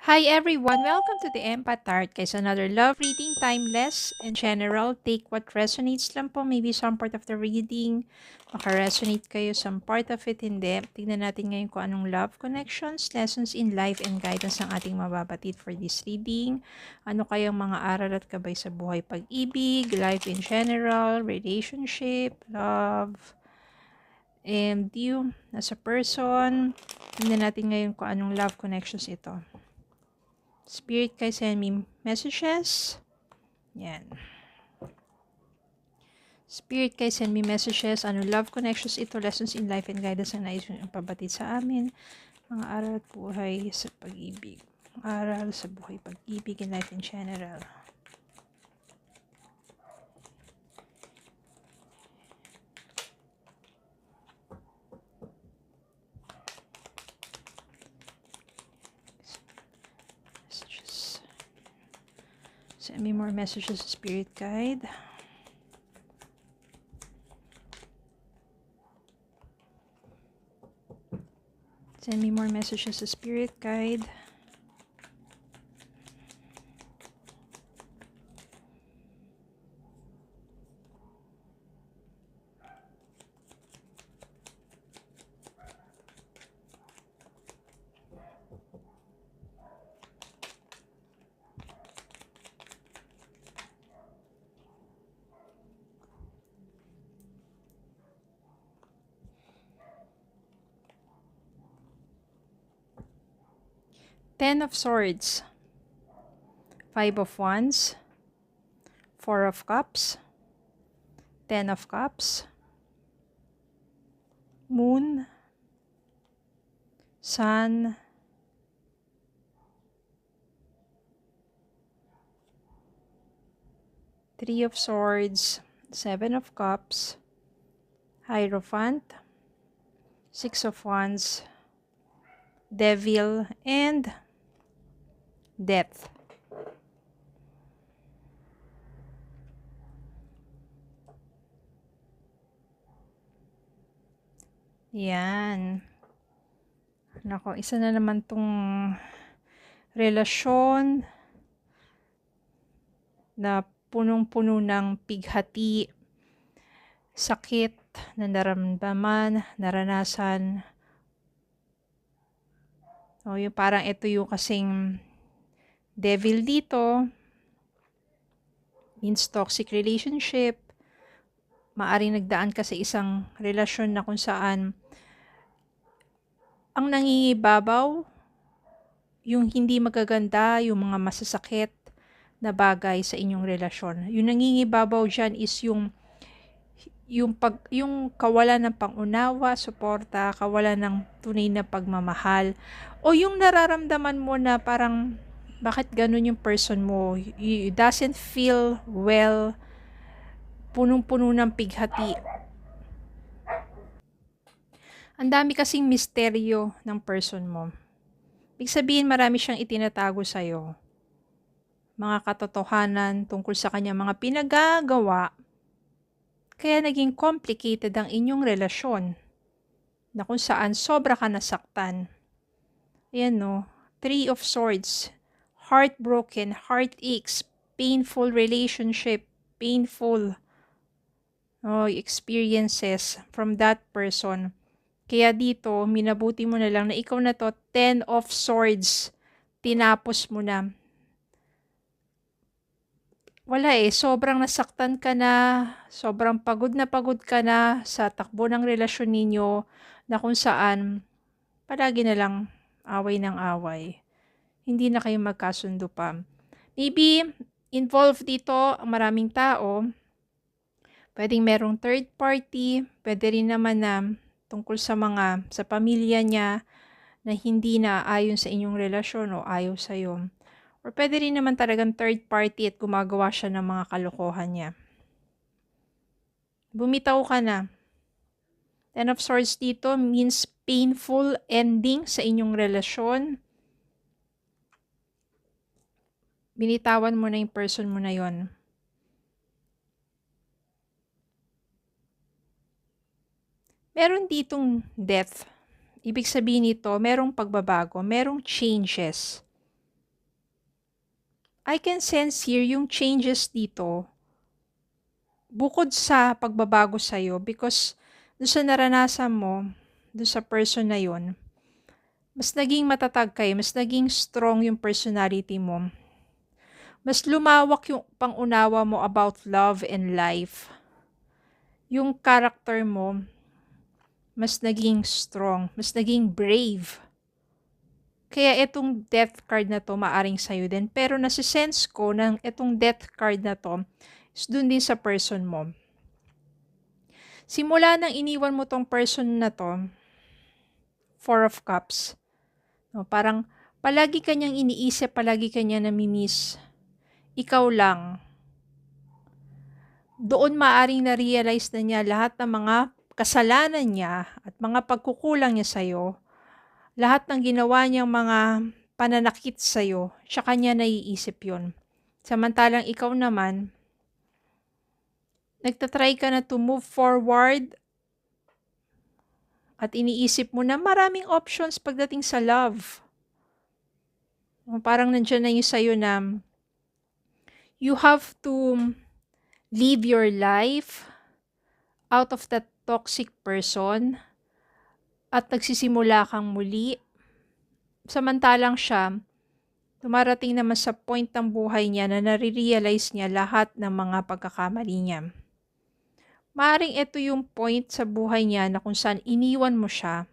Hi everyone! Welcome to the Empath Art. Guys, another love reading, timeless and general. Take what resonates lang po. Maybe some part of the reading, maka-resonate kayo. Some part of it, hindi. Tignan natin ngayon kung anong love connections, lessons in life, and guidance ang ating mababatid for this reading. Ano kayang mga aral at gabay sa buhay, pag-ibig, life in general, relationship, love, and you as a person. Tignan natin ngayon kung anong love connections ito. Spirit guys, send me messages. Yan. Spirit guys, send me messages. Ano love connections ito, lessons in life and guidance ang nais yung pabatid sa amin. Mga aral at buhay sa pag-ibig. Aral sa buhay, pag-ibig, and life in general. Messages. Send me more messages, Spirit Guide. Send me more messages, Spirit Guide. Ten of Swords. Five of Wands. Four of Cups. Ten of Cups. Moon. Sun. Three of Swords. Seven of Cups. Hierophant. Six of Wands. Devil. And Death. Yan. Nako, isa na naman tong relasyon na punong-puno ng pighati, sakit na naramdaman, naranasan. O, yung parang ito yung kasing devil dito, means toxic relationship. Maaring nagdaan ka sa isang relasyon na kung saan ang nangingibabaw, yung hindi magaganda, yung mga masasakit na bagay sa inyong relasyon. Yung nangingibabaw dyan is yung kawalan ng pangunawa, suporta, kawalan ng tunay na pagmamahal, o yung nararamdaman mo na parang bakit ganun yung person mo, you doesn't feel well, punong-puno ng pighati. Ang dami kasing misteryo ng person mo. Ibig sabihin, marami siyang itinatago sa'yo. Mga katotohanan tungkol sa kanya mga pinagagawa. Kaya naging complicated ang inyong relasyon. Na kung saan sobra ka nasaktan. Ayan no. Three of Swords. Heartbroken, heartaches, painful relationship, painful experiences from that person. Kaya dito, minabuti mo na lang na ikaw na to, Ten of Swords. Tinapos mo na. Wala sobrang nasaktan ka na, sobrang pagod ka na sa takbo ng relasyon ninyo na kung saan palagi na lang away ng away. Hindi na kayo magkasundo pa. Maybe involved dito ang maraming tao. Pwedeng merong third party, pwede rin naman na tungkol sa pamilya niya na hindi na ayon sa inyong relasyon o ayaw sa'yo. Or pwede rin naman talagang third party at gumagawa siya ng mga kalokohan niya. Bumitaw ka na. Ten of Swords dito means painful ending sa inyong relasyon. Binitawan mo na yung person mo na yon. Meron ditong death. Ibig sabihin nito, merong pagbabago, merong changes. I can sense here yung changes dito, bukod sa pagbabago sa'yo, because doon sa naranasan mo, doon sa person na yun, mas naging matatag kayo, mas naging strong yung personality mo. Mas lumawak yung pangunawa mo about love and life. Yung character mo, mas naging strong, mas naging brave. Kaya itong death card na to maaring sa'yo din. Pero nasisense ko ng itong death card na to is dun din sa person mo. Simula nang iniwan mo tong person na to, Four of Cups. No, parang palagi kanyang iniisip, palagi kanya namimiss. Ikaw lang. Doon maaring na-realize na niya lahat ng mga kasalanan niya at mga pagkukulang niya sa'yo. Lahat ng ginawa niyang mga pananakit sa'yo, siya kanya naiisip yun. Samantalang ikaw naman, nagtatry ka na to move forward at iniisip mo na maraming options pagdating sa love. Parang nandiyan na yung sa'yo na you have to live your life out of that toxic person at nagsisimula kang muli. Samantalang siya, dumarating naman sa point ng buhay niya na nare-realize niya lahat ng mga pagkakamali niya. Maaring ito yung point sa buhay niya na kung saan iniwan mo siya,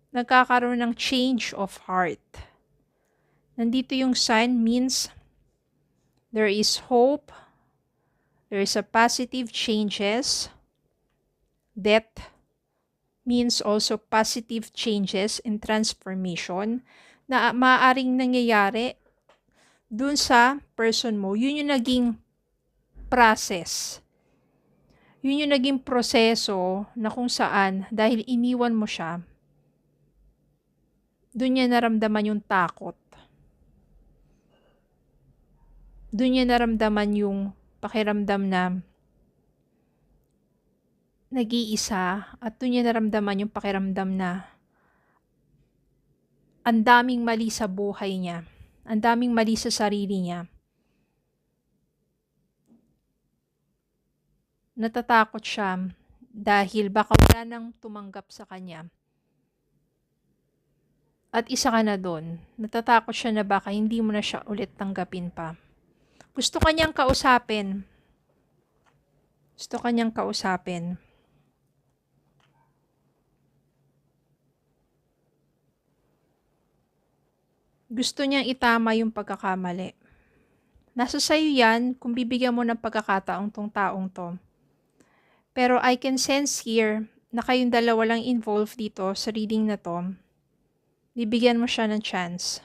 nagkakaroon ng change of heart. Nandito yung sign means there is hope, there is a positive changes. Death means also positive changes and transformation na maaaring nangyayari dun sa person mo. Yun yung naging process. Yun yung naging proseso na kung saan dahil iniwan mo siya, dun niya naramdaman yung takot. Dun niya naramdaman yung pakiramdam na nag-iisa at dun niya naramdaman yung pakiramdam na ang daming mali sa buhay niya. Ang daming mali sa sarili niya. Natatakot siya dahil baka wala nang tumanggap sa kanya. At isa ka na doon. Natatakot siya na baka hindi mo na siya ulit tanggapin pa. Gusto kanyang kausapin. Gusto kanyang kausapin. Gusto niyang itama yung pagkakamali. Nasa sayo yan kung bibigyan mo ng pagkakataong tong taong to. Pero I can sense here na kayong dalawa lang involved dito sa reading na to. Bibigyan mo siya ng chance.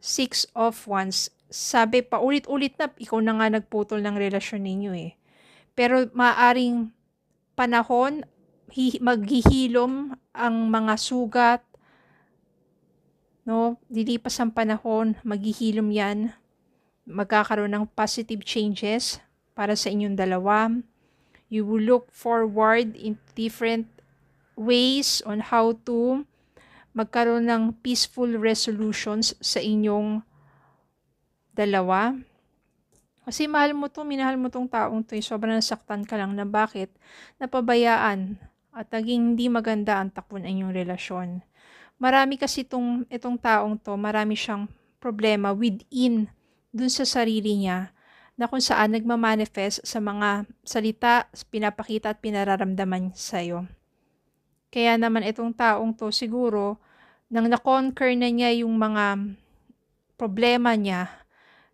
6 of Wands. Sabi pa ulit-ulit na ikaw na nga nagputol ng relasyon ninyo eh. Pero maaring panahon, maghihilom ang mga sugat. No, dilipas ang panahon, maghihilom yan. Magkakaroon ng positive changes para sa inyong dalawa. You will look forward in different ways on how to magkaroon ng peaceful resolutions sa inyong dalawa. Kasi mahal mo to, minahal mo tong taong to. Sobrang nasaktan ka lang na bakit napabayaan at naging hindi maganda ang takbo ng inyong relasyon. Marami kasi itong taong to, marami siyang problema within, dun sa sarili niya, na kung saan nagmamanifest sa mga salita, pinapakita at pinararamdaman sa'yo. Kaya naman itong taong to siguro, nang na-conquer na niya yung mga problema niya,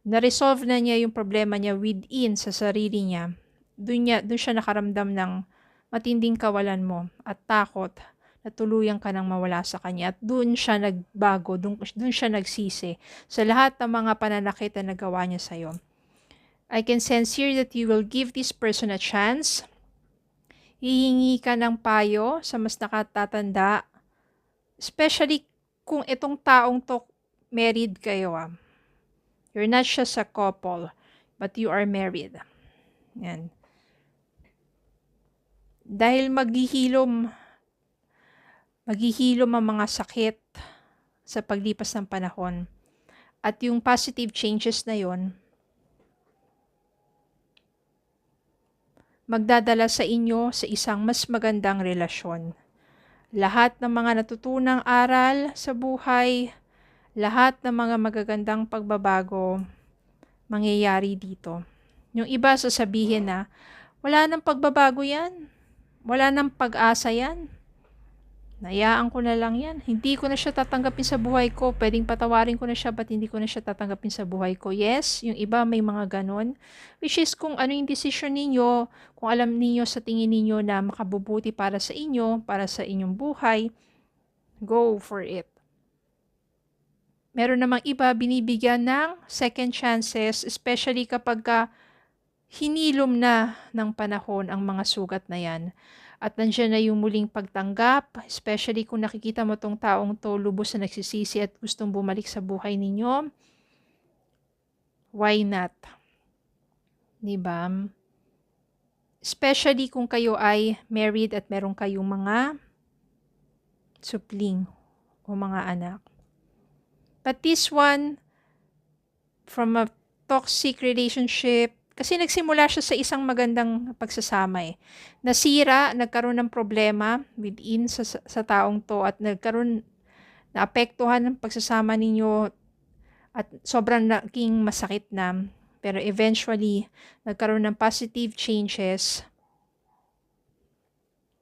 na-resolve na niya yung problema niya within sa sarili niya, dun siya nakaramdam ng matinding kawalan mo at takot na tuluyan ka nang mawala sa kanya. At dun siya nagbago, dun siya nagsisi sa lahat ng mga pananakit na nagawa niya sa'yo. I can sense here that you will give this person a chance. Hihingi ka ng payo sa mas nakatatanda. Especially kung itong taong to married kayo. You're not just a couple, but you are married. Yan. Dahil maghihilom ang mga sakit sa paglipas ng panahon. At yung positive changes na yon magdadala sa inyo sa isang mas magandang relasyon. Lahat ng mga natutunang aral sa buhay, lahat ng mga magagandang pagbabago, mangyayari dito. Yung iba sasabihin na, wala nang pagbabago yan. Wala nang pag-asa yan. Nayaan ko na lang yan. Hindi ko na siya tatanggapin sa buhay ko. Pwedeng patawarin ko na siya, ba't hindi ko na siya tatanggapin sa buhay ko? Yes, yung iba may mga ganon. Which is kung ano yung decision ninyo, kung alam niyo sa tingin ninyo na makabubuti para sa inyo, para sa inyong buhay, go for it. Meron namang iba binibigyan ng second chances, especially kapag hinilom na ng panahon ang mga sugat na yan. At nandiyan na yung muling pagtanggap, especially kung nakikita mo tong taong to lubos na nagsisisi at gustong bumalik sa buhay ninyo. Why not? Diba? Especially kung kayo ay married at meron kayong mga supling o mga anak. But this one, from a toxic relationship, kasi nagsimula siya sa isang magandang pagsasama eh. Nasira, nagkaroon ng problema within sa taong to at naapektuhan ng pagsasama ninyo at sobrang naging masakit na. Pero eventually, nagkaroon ng positive changes,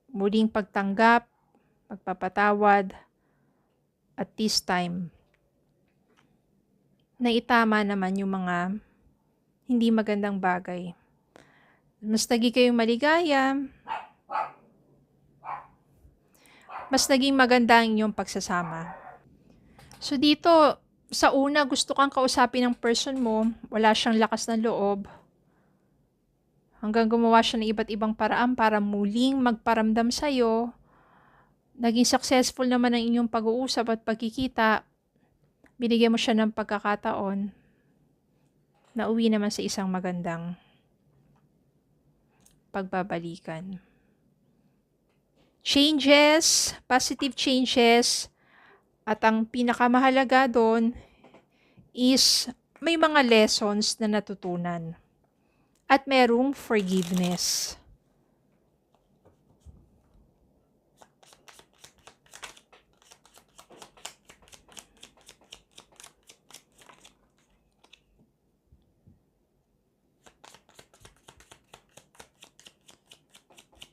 muling pagtanggap, pagpapatawad, at this time, naitama naman yung mga hindi magandang bagay. Mas naging kayong maligaya, mas naging maganda ang inyong pagsasama. So dito, sa una, gusto kang kausapin ng person mo, wala siyang lakas ng loob, hanggang gumawa siya ng iba't ibang paraan para muling magparamdam sa'yo. Naging successful naman ang inyong pag-uusap at pagkikita, binigyan mo siya ng pagkakataon, nauwi naman sa isang magandang pagbabalikan. Changes, positive changes, at ang pinakamahalaga doon is may mga lessons na natutunan at merong forgiveness.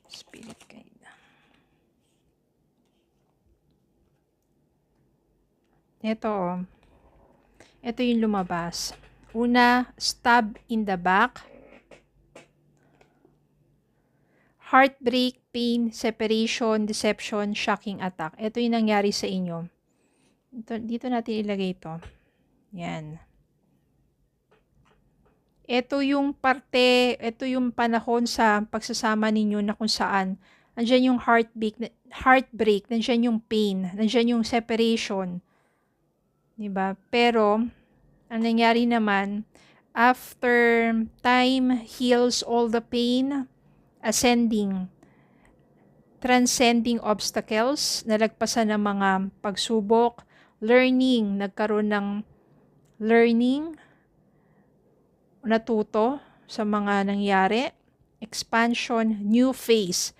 Spirit guide. Ito yung lumabas. Una, stab in the back. Heartbreak, pain, separation, deception, shocking attack. Ito yung nangyari sa inyo. Dito natin ilagay ito. Yan. Ito yung parte, ito yung panahon sa pagsasama ninyo na kung saan nandiyan yung heartbreak, nandiyan yung pain, nandiyan yung separation. Diba? Pero, ang nangyari naman, after time heals all the pain, ascending, transcending obstacles, nalagpasan ng mga pagsubok, learning, nagkaroon ng learning, natuto sa mga nangyari, expansion, new phase,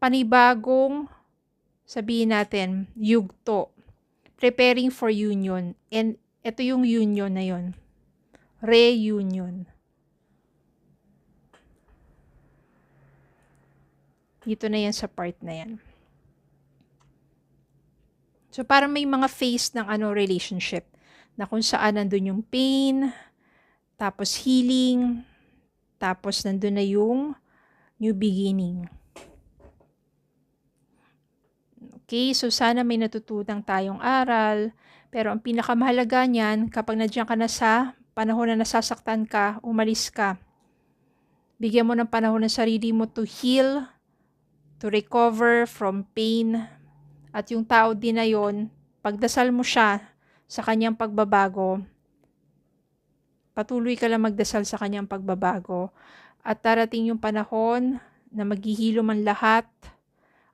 panibagong, sabihin natin, yugto, preparing for union. And ito yung union na yun. Reunion. Dito na yan sa part na yan. So parang may mga phase ng relationship na kung saan nandun yung pain, tapos healing, tapos nandun na yung new beginning. Okay, so sana may natutunan tayong aral, pero ang pinakamahalaga niyan, kapag nandiyan ka na sa panahon na nasasaktan ka, umalis ka. Bigyan mo ng panahon ng sarili mo to heal, to recover from pain, at yung tao din na yon, pagdasal mo siya sa kanyang pagbabago, patuloy ka lang magdasal sa kanyang pagbabago, at darating yung panahon na maghihilom ang lahat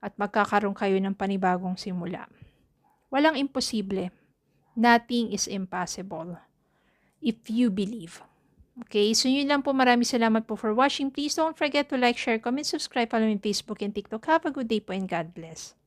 at magkakaroon kayo ng panibagong simula. Walang imposible. Nothing is impossible. if you believe. Okay, so yun lang po. Maraming salamat po for watching. Please don't forget to like, share, comment, subscribe, follow me on Facebook and TikTok. Have a good day po and God bless.